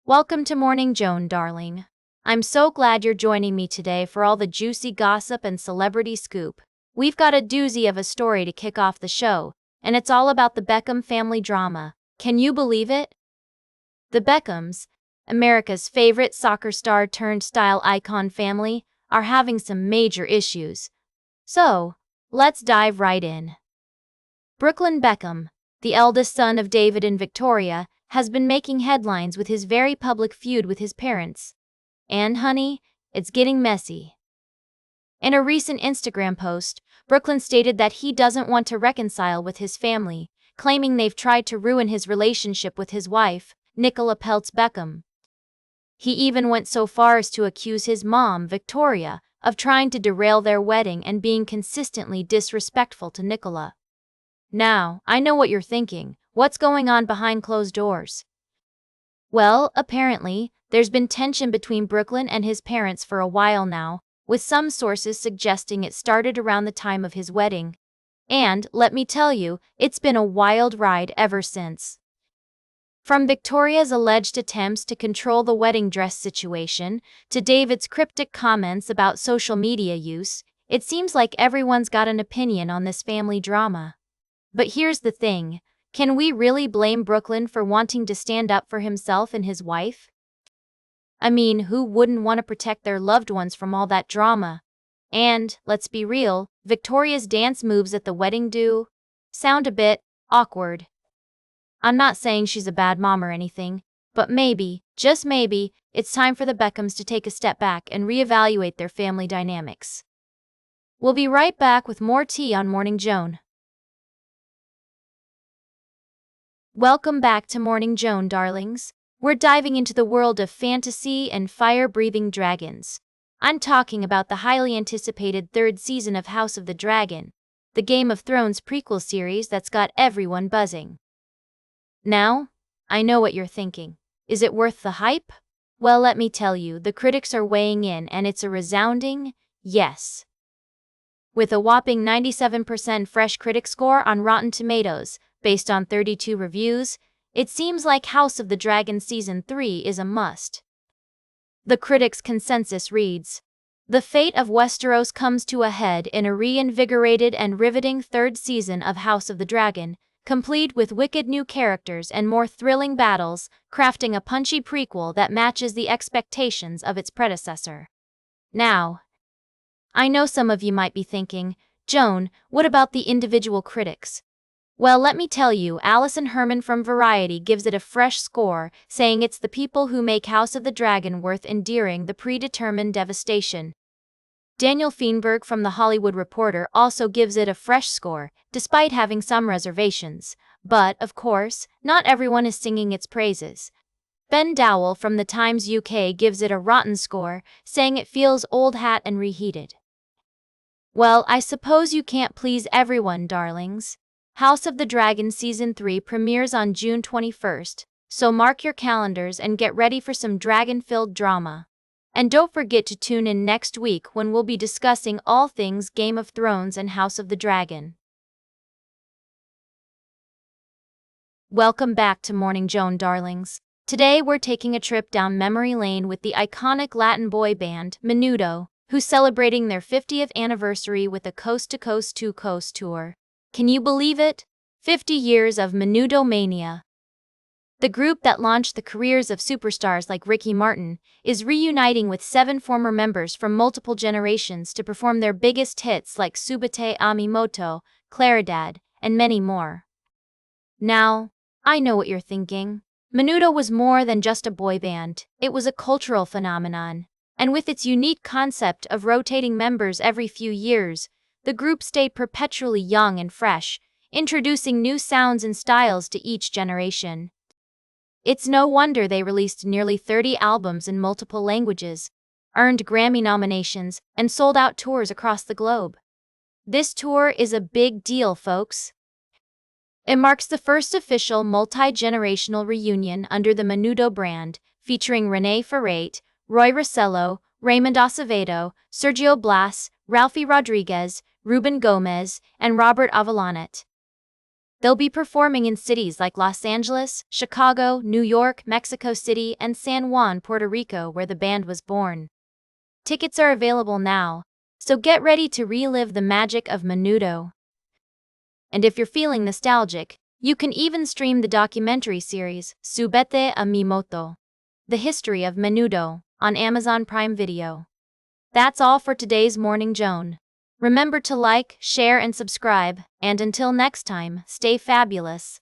Welcome to Morning Joan, darling. I'm so glad you're joining me today for all the juicy gossip and celebrity scoop. We've got a doozy of a story to kick off the show, and it's all about the Beckham family drama. Can you believe it? The Beckhams, America's favorite soccer star turned style icon family, are having some major issues. So, let's dive right in. Brooklyn Beckham, the eldest son of David and Victoria, has been making headlines with his very public feud with his parents. And honey, it's getting messy. In a recent Instagram post, Brooklyn stated that he doesn't want to reconcile with his family, claiming they've tried to ruin his relationship with his wife, Nicola Peltz Beckham. He even went so far as to accuse his mom, Victoria, of trying to derail their wedding and being consistently disrespectful to Nicola. Now, I know what you're thinking. What's going on behind closed doors? Well, apparently, there's been tension between Brooklyn and his parents for a while now, with some sources suggesting it started around the time of his wedding. And, let me tell you, it's been a wild ride ever since. From Victoria's alleged attempts to control the wedding dress situation, to David's cryptic comments about social media use, it seems like everyone's got an opinion on this family drama. But here's the thing. Can we really blame Brooklyn for wanting to stand up for himself and his wife? I mean, who wouldn't want to protect their loved ones from all that drama? And, let's be real, Victoria's dance moves at the wedding do sound a bit awkward. I'm not saying she's a bad mom or anything, but maybe, just maybe, it's time for the Beckhams to take a step back and reevaluate their family dynamics. We'll be right back with more tea on Morning Joan. Welcome back to Morning Joan, darlings. We're diving into the world of fantasy and fire-breathing dragons. I'm talking about the highly anticipated third season of House of the Dragon, the Game of Thrones prequel series that's got everyone buzzing. Now, I know what you're thinking. Is it worth the hype? Well, let me tell you, the critics are weighing in and it's a resounding yes. With a whopping 97% fresh critic score on Rotten Tomatoes, based on 32 reviews, it seems like House of the Dragon Season 3 is a must. The critics' consensus reads, "The fate of Westeros comes to a head in a reinvigorated and riveting third season of House of the Dragon, complete with wicked new characters and more thrilling battles, crafting a punchy prequel that matches the expectations of its predecessor." Now, I know some of you might be thinking, Joan, what about the individual critics? Well, let me tell you, Alison Herman from Variety gives it a fresh score, saying it's the people who make House of the Dragon worth enduring the predetermined devastation. Daniel Feinberg from The Hollywood Reporter also gives it a fresh score, despite having some reservations. But, of course, not everyone is singing its praises. Ben Dowell from The Times UK gives it a rotten score, saying it feels old hat and reheated. Well, I suppose you can't please everyone, darlings. House of the Dragon Season 3 premieres on June 21st, so mark your calendars and get ready for some dragon-filled drama. And don't forget to tune in next week when we'll be discussing all things Game of Thrones and House of the Dragon. Welcome back to Morning Joan, darlings. Today we're taking a trip down memory lane with the iconic Latin boy band, Menudo, who's celebrating their 50th anniversary with a coast-to-coast two-coast tour. Can you believe it? 50 years of Menudo mania. The group that launched the careers of superstars like Ricky Martin is reuniting with 7 former members from multiple generations to perform their biggest hits like Subite Ami Moto, Claridad, and many more. Now, I know what you're thinking. Menudo was more than just a boy band, it was a cultural phenomenon. And with its unique concept of rotating members every few years, the group stayed perpetually young and fresh, introducing new sounds and styles to each generation. It's no wonder they released nearly 30 albums in multiple languages, earned Grammy nominations, and sold out tours across the globe. This tour is a big deal, folks. It marks the first official multi-generational reunion under the Menudo brand, featuring Renee Ferrate, Roy Rossello, Raymond Acevedo, Sergio Blas, Ralphie Rodriguez, Ruben Gomez, and Robert Avalanet. They'll be performing in cities like Los Angeles, Chicago, New York, Mexico City, and San Juan, Puerto Rico, where the band was born. Tickets are available now, so get ready to relive the magic of Menudo. And if you're feeling nostalgic, you can even stream the documentary series, Subete a mi moto, The History of Menudo, on Amazon Prime Video. That's all for today's Morning Joan. Remember to like, share, and subscribe, and until next time, stay fabulous.